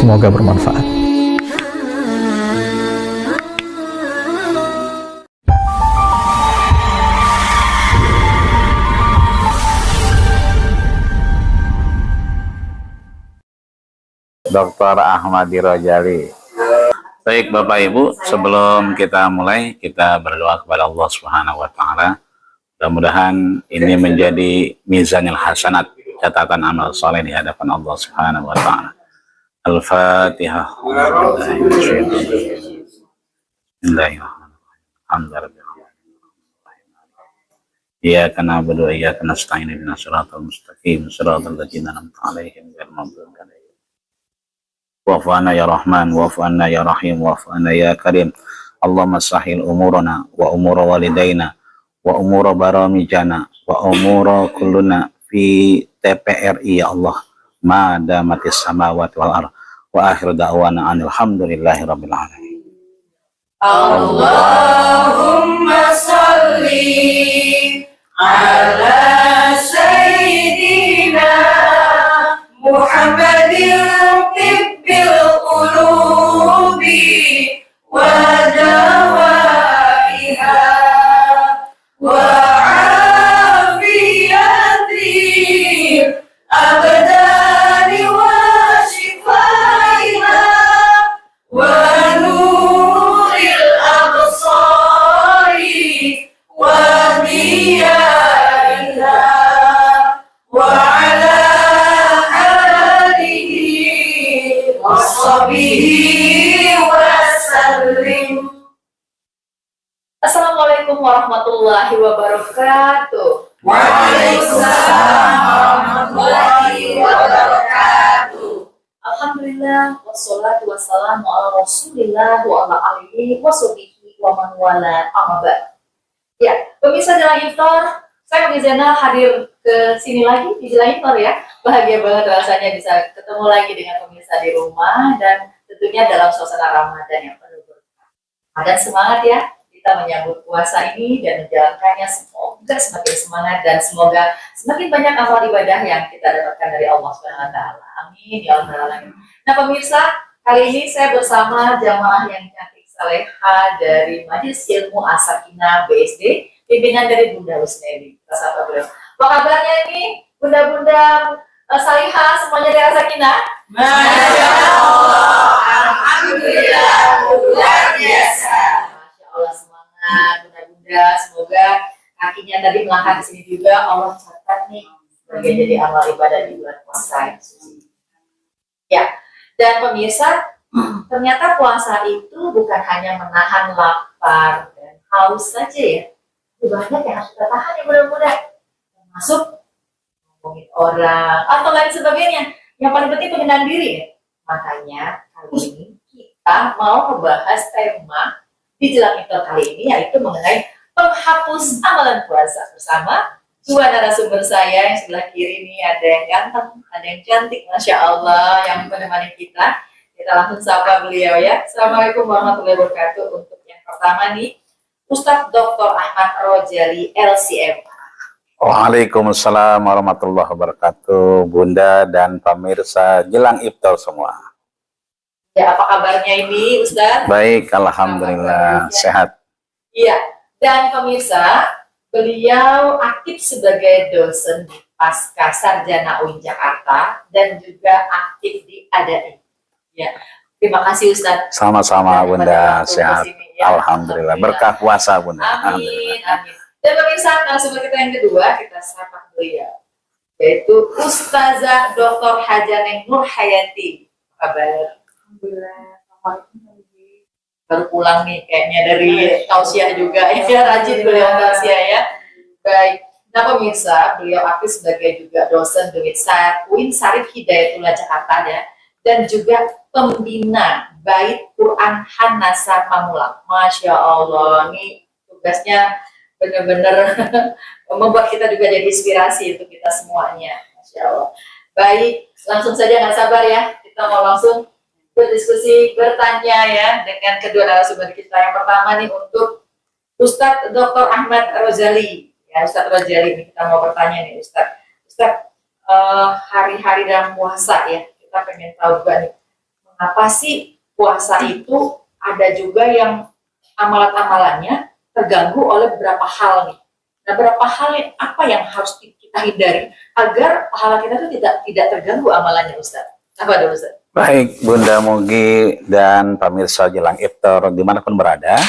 Semoga bermanfaat. Dr. Ahmadi Rojali. Baik Bapak Ibu, sebelum kita mulai, kita berdoa kepada Allah Subhanahu wa taala. Mudah-mudahan ini menjadi mizanil hasanat, catatan amal soleh di hadapan Allah Subhanahu wa taala. Al-Fatihah. Iyyaka na'budu wa iyyaka nasta'in ihdinas siratal mustaqim siratal ladzina an'amta 'alaihim ghairil maghdubi 'alaihim. Wa'fu 'anna ya Rahman, wa'fu 'anna ya Rahim, wa'fu 'anna ya Karim. Allahumma sahhil umurana wa umura walidaina wa umura baramijana wa umura kulluna fi TPRI ya Allah ma damatis samawati wal ardh. Wa akhir da'wana alhamdulillahi rabbil alamin. Allahumma salli ala sayyidina Muhammadin tibbil qulubi wa dawaiha wa afiyati abdani wa shifaiha wa nuril absari wa diyaiha wa ala alihi wa sahbihi wa sallim. Assalamualaikum warahmatullahi wabarakatuh. Waalaikumsalam warahmatullahi wabarakatuh. Alhamdulillah, wassalatu wassalamu ala rasulillah wa ala alihi wa sahbihi wa man wala amma ba'd. Ya, pemirsa Jalan Iftar, saya Mizana hadir ke sini lagi di Jalan Iftar ya. Bahagia banget rasanya bisa ketemu lagi dengan pemirsa di rumah dan tentunya dalam suasana Ramadan yang penuh berkah. Dan semangat ya kita menyambut puasa ini dan menjalankannya, semoga semakin semangat dan semoga semakin banyak amal ibadah yang kita dapatkan dari Allah Subhanahu wa taala. Amin ya rabbal alamin. Nah, pemirsa, kali ini saya bersama jamaah yang cantik saleha dari Majelis Ilmu As-Sakinah BSD, pimpinan dari Bunda Husnedi. Kita sapa beliau. Apa kabarnya ini Bunda-bunda salihah semuanya dari As-Sakinah? Masya Allah, alhamdulillah, luar biasa. Masya Allah, semangat Bunda-bunda, semoga kakinya tadi melangkah ke sini juga Allah catat nih sebagai jadi amal ibadah di bulan puasa yang suci. Ya, dan pemirsa, ternyata puasa itu bukan hanya menahan lapar dan haus saja ya. Banyak yang harus kita tahan ya mudah-mudahan. Termasuk ngomongin orang atau lain sebagainya. Yang paling penting pengendalian diri ya. Makanya kali ini kita mau membahas tema di Jelang Iftar kali ini, yaitu mengenai penghapus amalan puasa bersama dua narasumber saya yang sebelah kiri ini. Ada yang ganteng, ada yang cantik, Masya Allah, yang menemani kita. Kita langsung sapa beliau ya. Assalamualaikum warahmatullahi wabarakatuh. Untuk yang pertama nih, Ustadz Dr. Ahmad Rojali LCM. Waalaikumsalam warahmatullahi wabarakatuh, Bunda dan pemirsa Jelang Iftar semua. Ya, apa kabarnya ini Ustadz? Baik, alhamdulillah sehat. Iya, dan pemirsa, beliau aktif sebagai dosen di Pasca Sarjana UIN Jakarta dan juga aktif di ADAI. Ya, terima kasih Ustadz. Sama-sama Bunda, sehat. Ya. Alhamdulillah, berkah puasa Bunda. Amin, amin. Dan pemirsa, narasumber kita yang kedua, kita sapa beliau, yaitu Ustazah Dr. Hajaneng Nur Hayati. Apa kabar? Alhamdulillah. Baru pulang nih kayaknya dari tausiah juga ya, rajin beliau tausiah ya. Baik. Nah pemirsa, beliau aktif sebagai juga dosen di UIN Syarif Hidayatullah Jakarta ya, dan juga pembina Bait Quran Hanasa Pamulang. Masya Allah, ini tugasnya benar-benar membuat kita juga jadi inspirasi untuk kita semuanya. Masya Allah. Baik, langsung saja, nggak sabar ya, kita mau langsung berdiskusi, bertanya ya dengan kedua narasumber kita. Yang pertama nih untuk Ustadz Dr. Ahmad Rojali. Ya, Ustadz Rojali, ini kita mau bertanya nih Ustadz, hari-hari dalam puasa ya, kita pengen tahu juga nih, Nah, pasti puasa itu ada juga yang amalan-amalannya terganggu oleh beberapa hal nih. Nah, beberapa hal apa yang harus kita hindari agar pahala kita itu tidak terganggu amalannya, Ustaz? Apa ada, Ustaz? Baik, Bunda Mugi dan pemirsa Jelang Iftar dimanapun berada,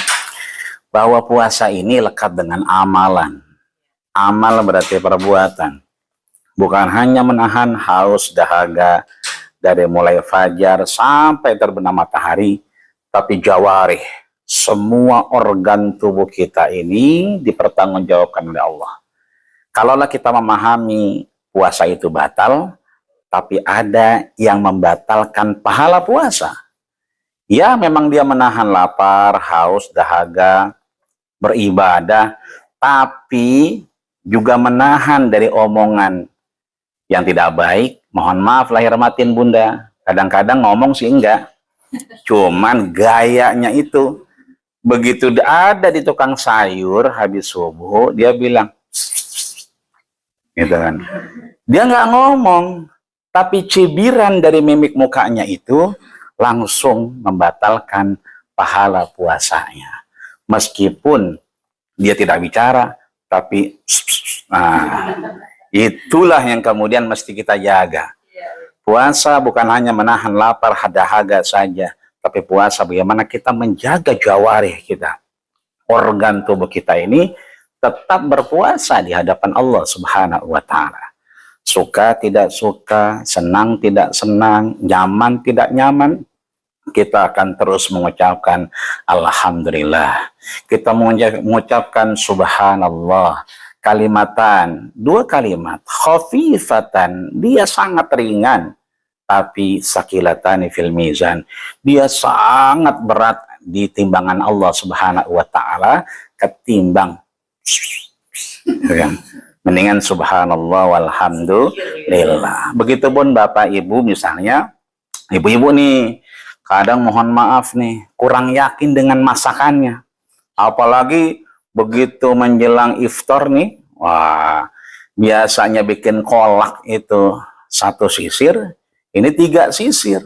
bahwa puasa ini lekat dengan amalan. Amal berarti perbuatan. Bukan hanya menahan haus dahaga dari mulai fajar sampai terbenam matahari, tapi jawarih, semua organ tubuh kita ini dipertanggungjawabkan oleh Allah. Kalaulah kita memahami puasa itu batal, tapi ada yang membatalkan pahala puasa. Ya, memang dia menahan lapar, haus, dahaga, beribadah, tapi juga menahan dari omongan yang tidak baik. Mohon maaf lahir batin Bunda, kadang-kadang ngomong sih enggak, cuman gayanya itu. Begitu ada di tukang sayur habis subuh, dia bilang gitu kan. Dia nggak ngomong, tapi cibiran dari mimik mukanya itu langsung membatalkan pahala puasanya. Meskipun dia tidak bicara, tapi nah, itulah yang kemudian mesti kita jaga. Puasa bukan hanya menahan lapar, dahaga saja, tapi puasa bagaimana kita menjaga jawarih kita. Organ tubuh kita ini tetap berpuasa di hadapan Allah Subhanahu wa Ta'ala. Suka tidak suka, senang tidak senang, nyaman tidak nyaman, kita akan terus mengucapkan Alhamdulillah. Kita mengucapkan Subhanallah. Kalimatan, dua kalimat, khafifatan, dia sangat ringan, tapi sakilatani fil mizan, dia sangat berat di timbangan Allah Subhanahu wa Ta'ala ketimbang mendingan subhanallah walhamdulillah. Begitupun Bapak Ibu, misalnya ibu-ibu nih kadang mohon maaf nih kurang yakin dengan masakannya, apalagi begitu menjelang iftar nih, wah biasanya bikin kolak itu 1 sisir, ini 3 sisir.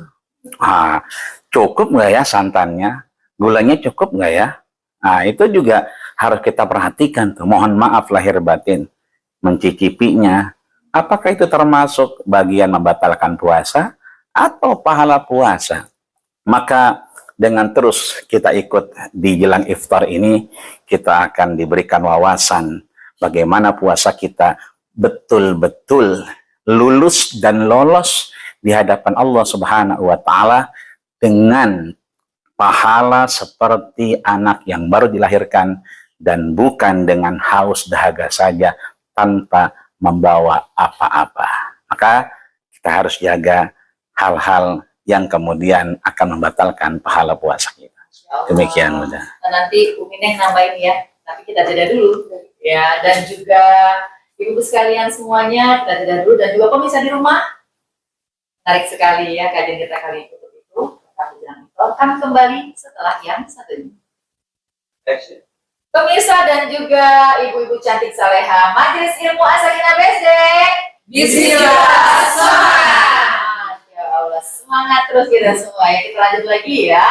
Cukup nggak ya santannya, gulanya cukup nggak ya? Nah, itu juga harus kita perhatikan tuh. Mohon maaf lahir batin, mencicipinya. Apakah itu termasuk bagian membatalkan puasa atau pahala puasa? Maka dengan terus kita ikut di jelang iftar ini, kita akan diberikan wawasan bagaimana puasa kita betul-betul lulus dan lolos di hadapan Allah Subhanahu wa Ta'ala dengan pahala seperti anak yang baru dilahirkan dan bukan dengan haus dahaga saja tanpa membawa apa-apa. Maka kita harus jaga hal-hal yang kemudian akan membatalkan pahala puasa kita. Demikian udah. Nah, nanti Umi Neng nambahin ya, tapi kita jeda dulu ya, dan juga ibu-ibu sekalian semuanya kita jeda dulu, dan juga pemirsa di rumah, menarik sekali ya kajian kita kali itu. Kami kembali setelah yang satu ini. Pemirsa dan juga ibu-ibu cantik saleha Majelis Ilmu As-Sakinah BSD, bismillah, semangat. Ya Allah, semangat terus kita semua ya. Kita lanjut lagi ya.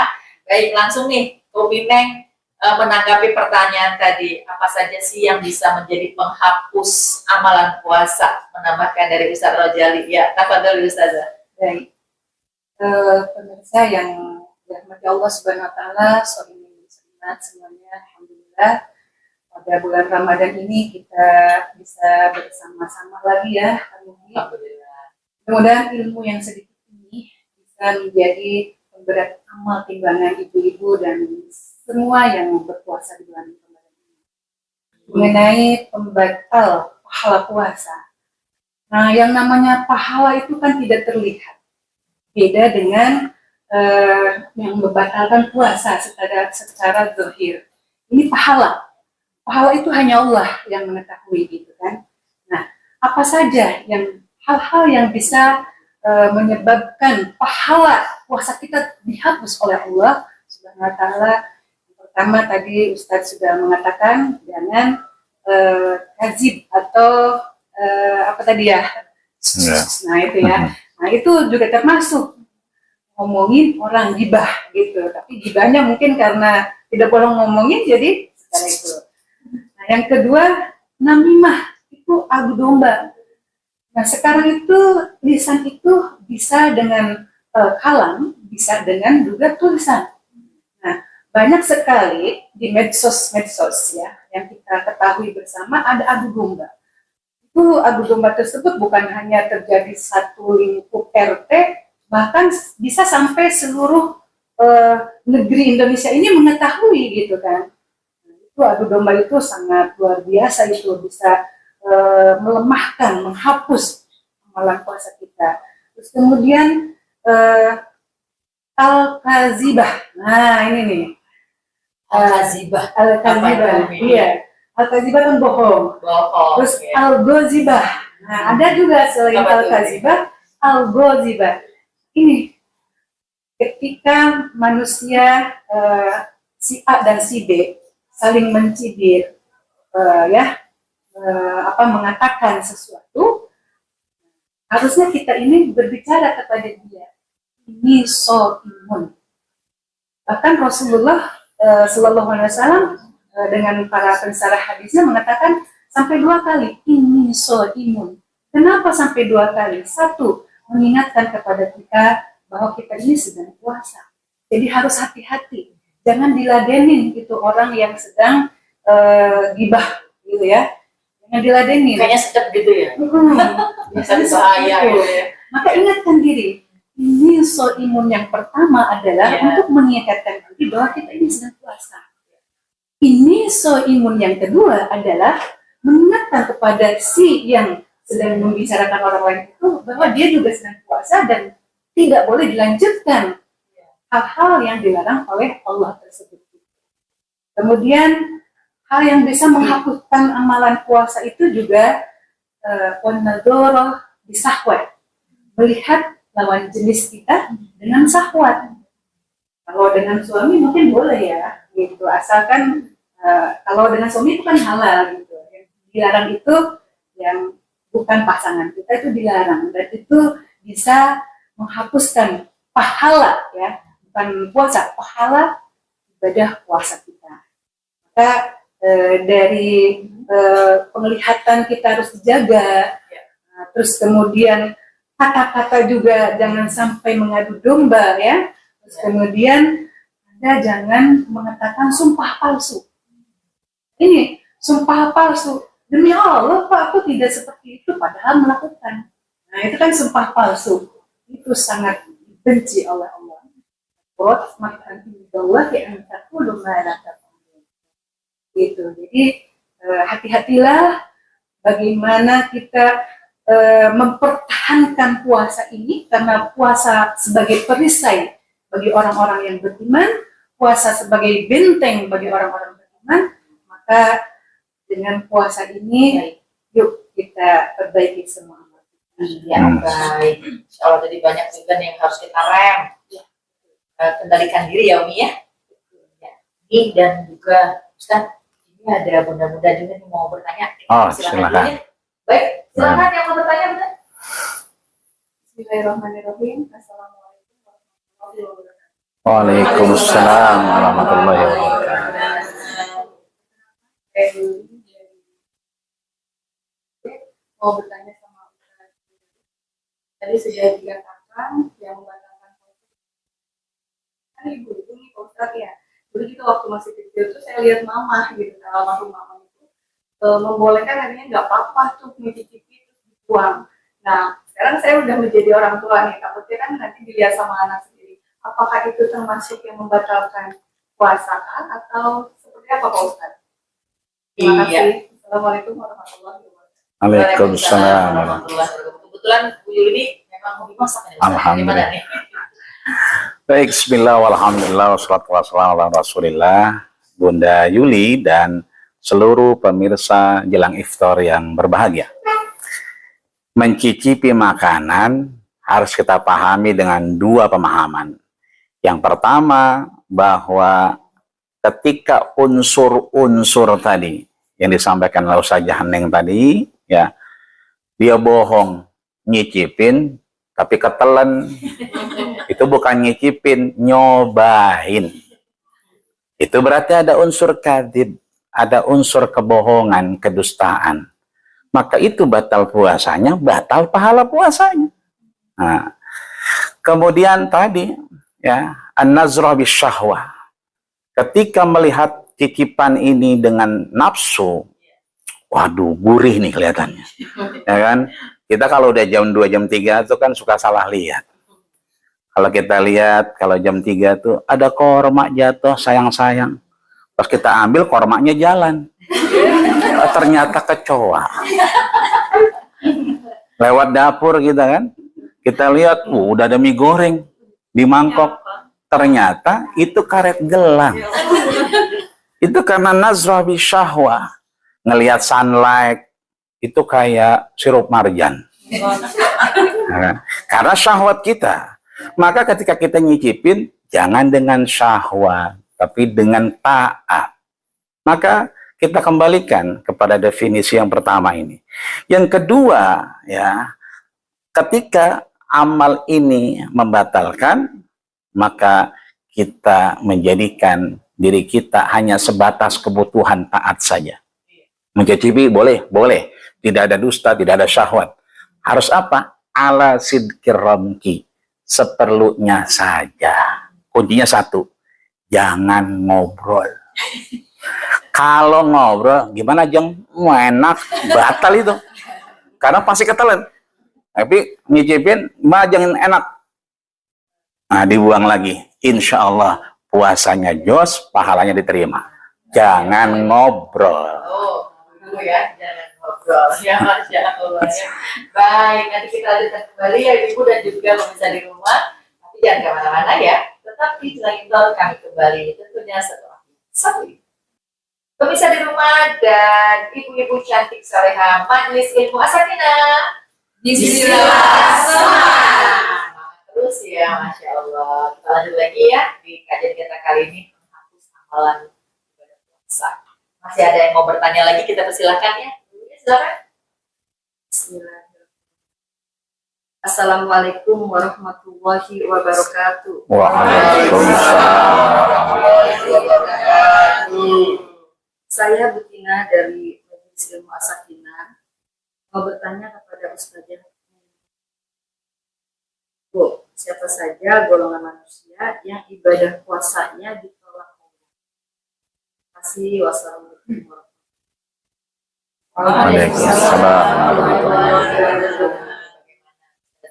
Baik, langsung nih Umi Neng menanggapi pertanyaan tadi, apa saja sih yang bisa menjadi penghapus amalan puasa? Menambahkan dari Ustaz Rojali. Ya, tafadhol Ustazah. Baik. Pemirsa yang dirahmati Allah Subhanahu wa Ta'ala, semuanya, alhamdulillah pada bulan Ramadan ini kita bisa bersama-sama lagi ya. Alhamdulillah. Mudah-mudahan ilmu yang sedikit ini bisa menjadi pemberat amal timbangan ibu-ibu dan semua yang berpuasa di bulan Ramadan ini. Mengenai pembatal pahala puasa. Nah, yang namanya pahala itu kan tidak terlihat. Beda dengan yang membatalkan puasa secara zahir. Ini pahala. Pahala itu hanya Allah yang mengetahui gitu kan. Nah, apa saja yang hal-hal yang bisa menyebabkan pahala puasa kita dihapus oleh Allah Subhanahu wa Ta'ala. Pertama tadi Ustadz sudah mengatakan jangan kadzib atau apa tadi ya? Nah, itu ya. Nah, itu juga termasuk ngomongin orang gibah gitu. Tapi gibahnya mungkin karena tidak boleh ngomongin jadi secara itu. Nah, yang kedua, namimah itu adu domba. Nah, sekarang itu lisan itu bisa dengan kalam, bisa dengan juga tulisan. Nah, banyak sekali di medsos ya yang kita ketahui bersama ada adu domba. Itu adu domba tersebut bukan hanya terjadi satu lingkup RT, bahkan bisa sampai seluruh negeri Indonesia ini mengetahui gitu kan. Itu adu domba itu sangat luar biasa, itu bisa melemahkan, menghapus amalan puasa kita. Terus kemudian al-kazibah. Nah, ini nih. Al-kazibah. Al-kazibah. Iya. Al-kazibah kan bohong. Terus al-gozibah. Nah, ada juga selain al-kazibah, al-gozibah. Ini ketika manusia si A dan si B saling mencibir, mengatakan sesuatu, harusnya kita ini berbicara kepada dia, ini so'imun. Bahkan Rasulullah Sallallahu Alaihi Wasallam dengan para pensarah hadisnya mengatakan sampai 2 kali, ini so'imun. Kenapa sampai 2 kali? 1, mengingatkan kepada kita bahwa kita ini sedang puasa. Jadi harus hati-hati, jangan diladenin itu orang yang sedang gibah gitu ya. Jangan diladenin. Kayaknya sedap gitu ya. Bisa bahaya gitu ya. Maka ingatkan diri, ini so'imun yang pertama adalah untuk mengingatkan diri bahwa kita ini sedang puasa. Ini so'imun yang kedua adalah mengingatkan kepada si yang sedang membicarakan orang lain itu bahwa dia juga sedang puasa dan tidak boleh dilanjutkan hal-hal yang dilarang oleh Allah tersebut. Kemudian hal yang bisa menghapuskan amalan puasa itu juga an-nadharah bisahwat, melihat lawan jenis kita dengan sahwat. Kalau dengan suami mungkin boleh ya, gitu. Asalkan kalau dengan suami itu kan halal gitu. Yang dilarang itu yang bukan pasangan kita itu dilarang, dan itu bisa menghapuskan pahala ya, bukan puasa, pahala ibadah puasa kita. Maka dari penglihatan kita harus dijaga, terus kemudian kata-kata juga jangan sampai mengadu domba ya, terus kemudian Anda jangan mengatakan sumpah palsu. Ini sumpah palsu, demi Allah Pak aku tidak seperti itu, padahal melakukan. Nah itu kan sumpah palsu, itu sangat dibenci oleh Allah. Gitu. Jadi hati-hatilah bagaimana kita mempertahankan puasa ini, karena puasa sebagai perisai bagi orang-orang yang beriman, puasa sebagai benteng bagi orang-orang beriman. Maka dengan puasa ini yuk kita perbaiki semua. Ya, baik. Insya Allah jadi banyak juga yang harus kita rem. Kendalikan diri ya Umi ya. Ini dan juga Ustaz, ini ada bunda-bunda juga yang mau bertanya. Silakan. Baik, silakan yang mau bertanya Bunda. Bismillahirrahmanirrahim. Assalamualaikum warahmatullahi wabarakatuh. Waalaikumsalam warahmatullahi wabarakatuh. Mau bertanya sama Ustaz. Tadi sudah dikatakan yang membatalkan puasa. Kan ibu itu nih Pak Ustaz ya. Dulu kita waktu masih kecil tuh saya lihat mama gitu, almarhum mama itu membolehkan akhirnya nggak apa-apa tuh mencicipi terus dibuang. Nah sekarang saya udah menjadi orang tua nih, takutnya kan nanti dilihat sama anak sendiri. Apakah itu termasuk yang membatalkan puasa atau seperti apa Pak Ustaz? Terima kasih. Assalamualaikum warahmatullahi wabarakatuh. Waalaikumsalam. Kebetulan Bu Yuli memang hobi masak. Alhamdulillah. Baik, bismillah, walhamdulillah, wassalatu wassalamu ala rasulillah, Bunda Yuli dan seluruh pemirsa jelang iftar yang berbahagia. Mencicipi makanan harus kita pahami dengan 2 pemahaman. Yang pertama, bahwa ketika unsur-unsur tadi yang disampaikan oleh Ustaz Haneng tadi, ya, dia bohong, nyicipin, tapi ketelan, Itu bukan ngicipin, nyobain. Itu berarti ada unsur kadzib, ada unsur kebohongan, kedustaan. Maka itu batal puasanya, batal pahala puasanya. Nah, kemudian tadi ya, an-nazrah bisyahwah. Ketika melihat cicipan ini dengan nafsu, waduh, gurih nih kelihatannya. Ya kan? Kita kalau udah jam 2, jam 3 itu kan suka salah lihat. Kalau kita lihat, kalau jam 3 tuh ada korma jatuh, sayang-sayang. Pas kita ambil, kormanya jalan. Ternyata kecoa. Lewat dapur kita kan. Kita lihat, udah ada mie goreng di mangkok. Ternyata itu karet gelang. Itu karena nazrah bisyahwah. Ngelihat sunlight, itu kayak sirup marjan. Karena syahwat kita. Maka ketika kita nyicipin, jangan dengan syahwat, tapi dengan taat. Maka kita kembalikan kepada definisi yang pertama ini. Yang kedua, ya, ketika amal ini membatalkan, maka kita menjadikan diri kita hanya sebatas kebutuhan taat saja. Mencicipi boleh, boleh. Tidak ada dusta, tidak ada syahwat. Harus apa? Ala sidqir ramki. Seperlunya saja. Kuncinya satu, jangan ngobrol. Kalau ngobrol, gimana Jeng? Enak, batal itu. Karena pasti ketelan. Tapi nyicipin, gimana Jeng enak? Nah, dibuang lagi. Insya Allah puasanya jos, pahalanya diterima. Jangan ngobrol. Oh, dulu ya, jangan ngobrol. Ya, Masya Allah ya. Baik, nanti kita lanjutkan kembali ya Ibu dan juga pemirsa di rumah. Tapi jangan kemana-mana ya. Tetap di Jelang Iftar kami kembali. Tentunya setelah satu ini. Pemirsa di rumah dan ibu-ibu cantik soleha Majelis Ilmu As-Sakinah. Bismillah. Semangat terus ya, Masya Allah. Kita lanjut lagi ya di kajian kita kali ini, menghapus amalan ibadah puasa. Masih ada yang mau bertanya lagi, kita persilahkan ya. Silakan. Bismillahirrahmanirrahim. Assalamualaikum warahmatullahi wabarakatuh. Waalaikumsalam. Saya Butina dari Majelis Ilmu As-Sakinah mau bertanya kepada Ustazah. Bu, siapa saja golongan manusia yang ibadah puasanya ditolak Allah? Terima kasih. Wassalamualaikum warahmatullahi wabarakatuh.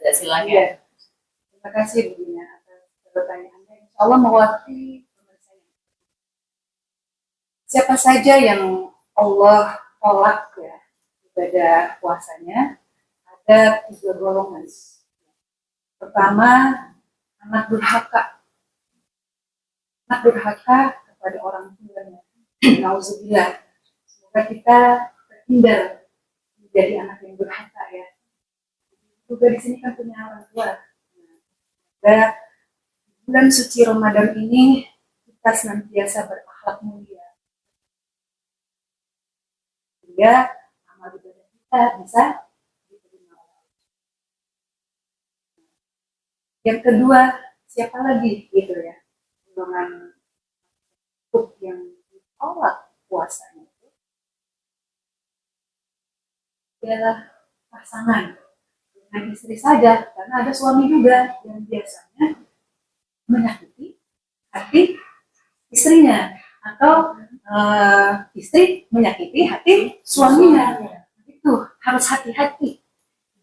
Silakan. Terima kasih Butina atas pertanyaannya. Insya Allah mewakili pemirsa. Siapa saja yang Allah tolak ya ibadah puasanya, ada 3 golongan. Pertama, anak durhaka. Anak durhaka kepada orang tuanya. Nauzubillah. Semoga kita terhindar menjadi anak yang durhaka ya. Juga di sini kan punya orang tua. Nah, bulan suci Ramadan ini kita senantiasa berakhlak mulia. Sehingga amal ibadah kita bisa diterima oleh Allah. Yang kedua, siapa lagi gitu ya? Golongan yang ditolak puasanya itu adalah pasangan dengan istri saja, karena ada suami juga yang biasanya menyakiti hati istrinya atau istri menyakiti hati suaminya. Itu harus hati-hati.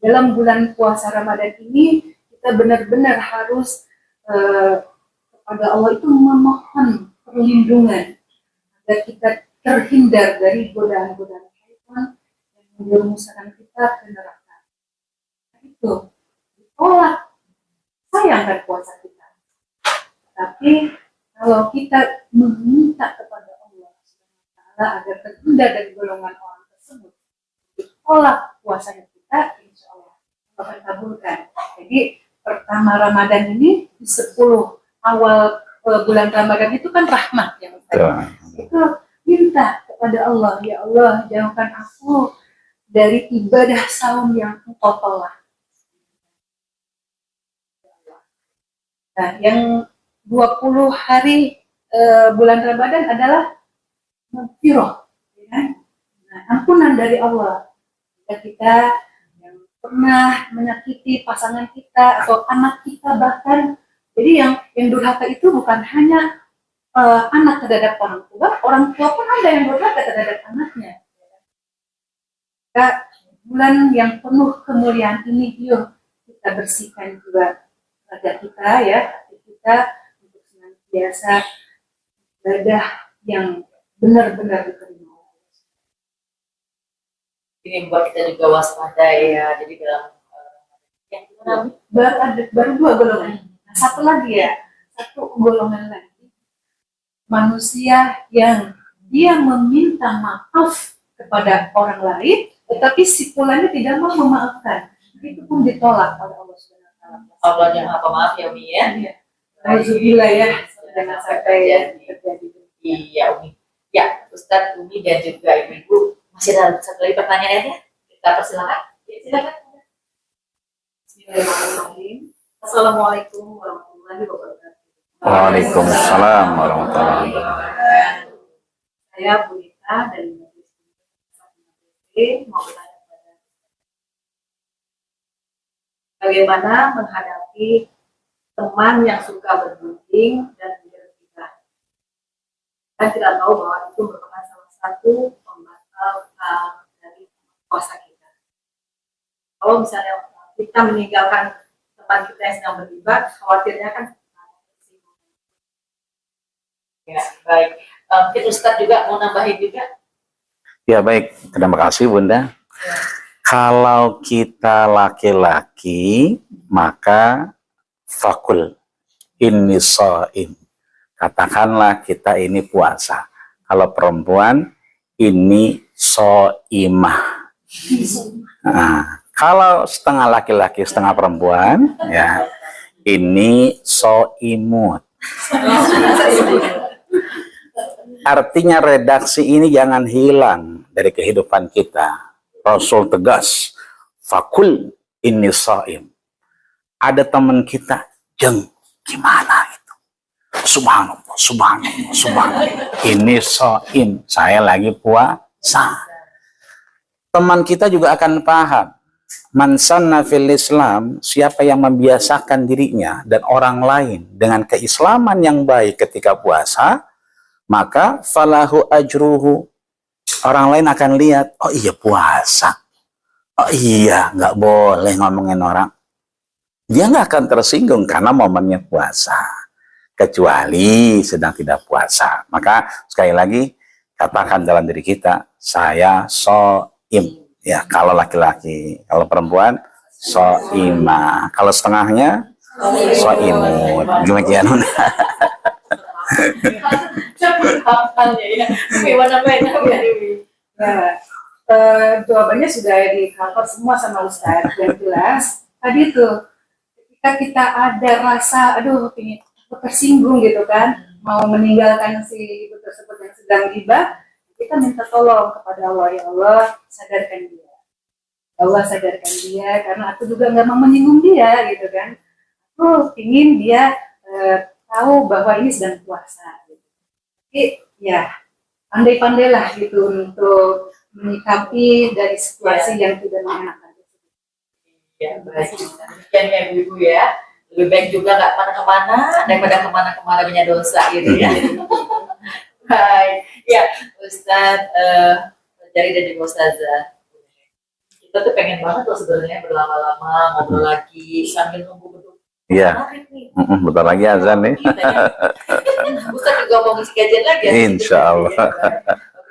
Dalam bulan puasa Ramadan ini kita benar-benar harus kepada Allah itu memohon perlindungan agar kita terhindar dari godaan-godaan syaitan yang menjerumuskan kita ke neraka. Itu ditolak, sayang kan puasa kita. Tapi kalau kita meminta kepada Allah agar terhindar dari golongan orang tersebut, ditolak puasanya kita, insya Allah akan kabulkan. Jadi pertama Ramadan ini di 10 awal bulan Ramadan itu kan rahmat yang itu minta kepada Allah, ya Allah jauhkan aku dari ibadah saum yang engkau tolak. Nah, yang 20 hari bulan Ramadan adalah maghfirah, ya kan? Nah, ampunan dari Allah. Jika kita yang pernah menyakiti pasangan kita atau anak kita bahkan, jadi yang durhaka itu bukan hanya anak terhadap orang tua pun ada yang durhaka terhadap anaknya. Kita, bulan yang penuh kemuliaan ini, yuk kita bersihkan juga raga kita, ya, hati kita, untuk senantiasa ibadah yang benar-benar diterima. Ini buat kita juga waspada ya. Jadi dalam yang baru 2 golongan. Nah, satu lagi ya, satu golongan lagi, manusia yang dia meminta maaf kepada orang lain, tetapi si fulannya tidak mau memaafkan. Itu pun ditolak oleh Allah Subhanahu wa taala. Allah yang Maha Pemaaf ya Umi ya. Alhamdulillah ya, jangan sampai ya terjadi. Iya Umi. Ya, Ustadz, Umi dan juga Ibu-ibu, masih ada satu lagi pertanyaan ya? Kita persilakan. Ya, silakan. Bismillahirrahmanirrahim. Assalamualaikum warahmatullahi wabarakatuh. Waalaikumsalam warahmatullahi wabarakatuh. Saya Bu Rita dari Majelis mau bertanya kepada bagaimana menghadapi teman yang suka berbunting dan bergibah. Saya tidak tahu bahwa itu merupakan salah satu pembatal dari puasa kita. Kalau misalnya kita meninggalkan teman kita yang sedang bergibah, khawatirnya kan Ya, baik. Mungkin Ustadz juga mau nambahin juga. Ya baik, terima kasih Bunda. Kalau kita laki-laki, maka fakul inni shaim. Katakanlah kita ini puasa. Kalau perempuan, ini shaimah. Nah, kalau setengah laki-laki, setengah perempuan, ya ini shaimut. Artinya redaksi ini jangan hilang dari kehidupan kita. Rasul tegas, fakul inni shaim. Ada teman kita, jeng, gimana itu? Subhanallah, subhanallah, subhanallah. Ini shaim, saya lagi puasa. Teman kita juga akan paham. Man sanna fil Islam, siapa yang membiasakan dirinya dan orang lain dengan keislaman yang baik ketika puasa, maka falahu ajruhu. Orang lain akan lihat, oh iya puasa. Oh iya, nggak boleh ngomongin orang. Dia nggak akan tersinggung karena momennya puasa. Kecuali sedang tidak puasa. Maka sekali lagi, katakan dalam diri kita, saya shaim. Ya, kalau laki-laki. Kalau perempuan, shaimah. Kalau setengahnya, shaimut. Demikian. Jawabannya sudah di-cover semua sama Ustadz. Yang jelas, tadi tuh, ketika kita ada rasa, aduh, ingin tersinggung gitu kan, mau meninggalkan si ibu tersebut yang sedang gibah, kita minta tolong kepada Allah, ya Allah, sadarkan dia. Allah sadarkan dia, karena aku juga nggak mau menyinggung dia, gitu kan. Aku ingin dia tahu bahwa ini sedang puasa. Jadi ya pandai-pandailah gitu untuk menyikapi dari situasi yang tidak mengenakan. Ya, baik. Demikian ya Ibu ya. Lebih baik juga nggak kemana-kemana daripada kemana-kemana punya dosa gitu ya. Baik. Ya, Ustadz Jari dan juga Ustazah. Kita tuh pengen banget loh sebenarnya berlama-lama ngobrol lagi sambil nunggu beduk. Iya. Bentar lagi azan nih. Ustadz juga mau ngisi kajian lagi ya? Insya Allah.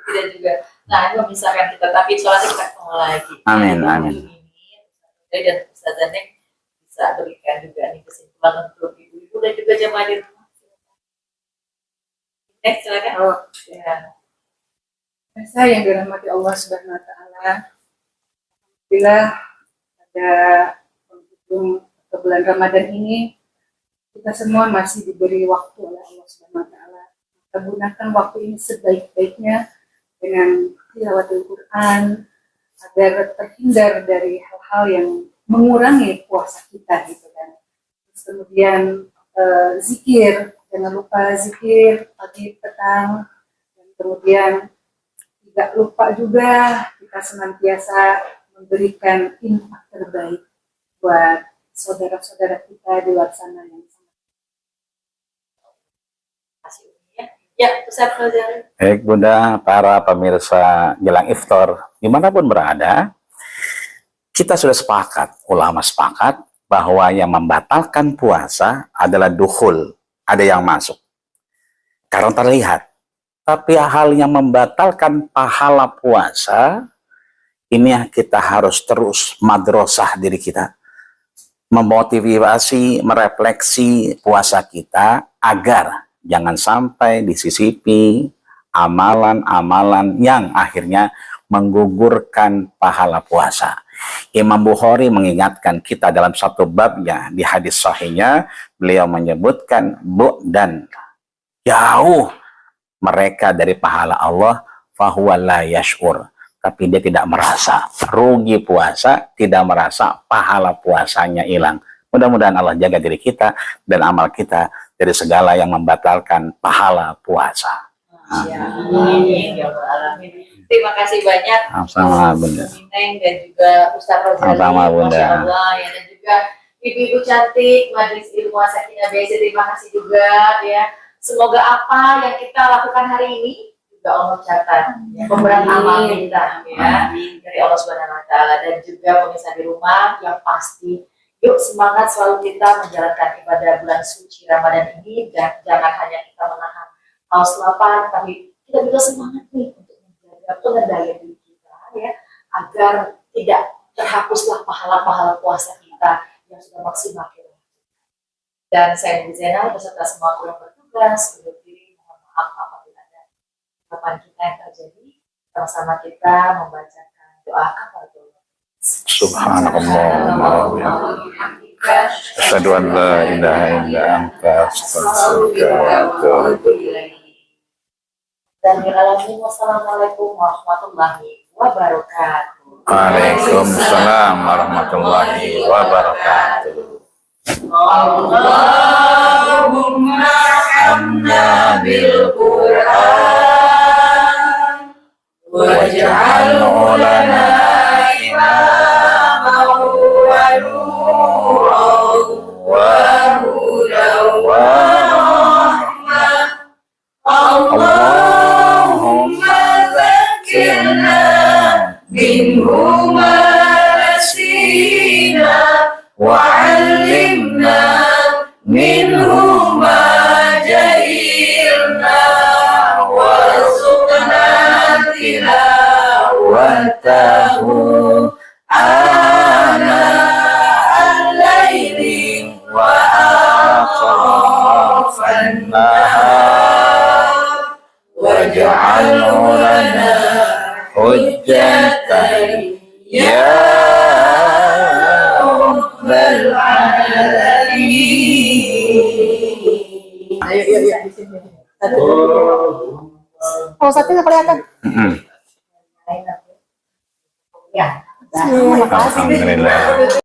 Tidak juga. Nah, ini misalkan kita, tapi soalnya kita ketemu lagi. Amin, amin. Dan Ustazah Neng bisa berikan juga nih kesimpulan untuk ibu-ibu dan juga jemaah di rumah. Silakan. Oh, ya. Saya yang dirahmati Allah Subhanahu wa taala. Bila ada penghujung ke bulan Ramadan ini, kita semua masih diberi waktu oleh Allah Subhanahu wa taala. Kita gunakan waktu ini sebaik-baiknya dengan tilawatul Quran agar terhindar dari hal-hal yang mengurangi puasa kita gitu kan. Terus kemudian zikir, jangan lupa zikir pagi petang, dan kemudian tidak lupa juga kita senantiasa memberikan infak terbaik buat saudara-saudara kita di luar sana yang sangat. Ya, Ustaz Fauzan. Baik Bunda, para pemirsa jelang iftar dimanapun berada, kita sudah sepakat, ulama sepakat bahwa yang membatalkan puasa adalah dukhul, ada yang masuk karena terlihat. Tapi hal yang membatalkan pahala puasa ini kita harus terus madrasah diri kita, memotivasi, merefleksi puasa kita agar jangan sampai disisipi amalan-amalan yang akhirnya menggugurkan pahala puasa. Imam Bukhari mengingatkan kita dalam satu babnya di hadis sahihnya, beliau menyebutkan dan jauh mereka dari pahala Allah, fahuwa la yash'ur, tapi dia tidak merasa rugi puasa, tidak merasa pahala puasanya hilang. Mudah-mudahan Allah jaga diri kita dan amal kita dari segala yang membatalkan pahala puasa. Amin. Ya Allah, alamin. Terima kasih banyak Sama Bunda. Neng dan juga Ustaz Rozali. Sama Bunda. Masya Allah ya, dan juga ibu-ibu cantik Majelis Ilmu Sakinah BC, terima kasih juga ya. Semoga apa yang kita lakukan hari ini juga Allah catat ya, pemberat amal kita ya dari Allah Subhanahu wa taala. Dan juga pemirsa di rumah yang pasti, yuk semangat selalu kita menjalankan ibadah bulan suci Ramadan ini, dan jangan hanya kita menahan haus lapar, tapi kita juga semangat nih untuk menjaga pengendalian diri kita ya, agar tidak terhapuslah pahala-pahala puasa kita yang sudah maksimal. Dan saya Ibu Zainal beserta semua kurang bertugas undur diri, mohon maaf apabila ada kesalahan kita yang terjadi. Sama-sama kita membacakan doa kafaratul. Subhanallah wa bihamdihi, asyhadu an la ilaha illa anta, astaghfiruka wa atubu ilaik. Dan wassalamualaikum warahmatullahi wabarakatuh. Waalaikumsalam warahmatullahi wabarakatuh. Allahumma hamna bil Qur'an waj'alhu lana imaman wa nuran wa hudan wa rahmah. Allahumma zakkirna minhu ma nasina wa 'allimna minhu ma jahilna warzuqna tilawatahu ana al-laili wa atrafan nahar waj'alhu lana hujjatan ya rabbal alamin. Ayo di sini. Oh, satu nggak kelihatan. Ya. Terima kasih. Alhamdulillah.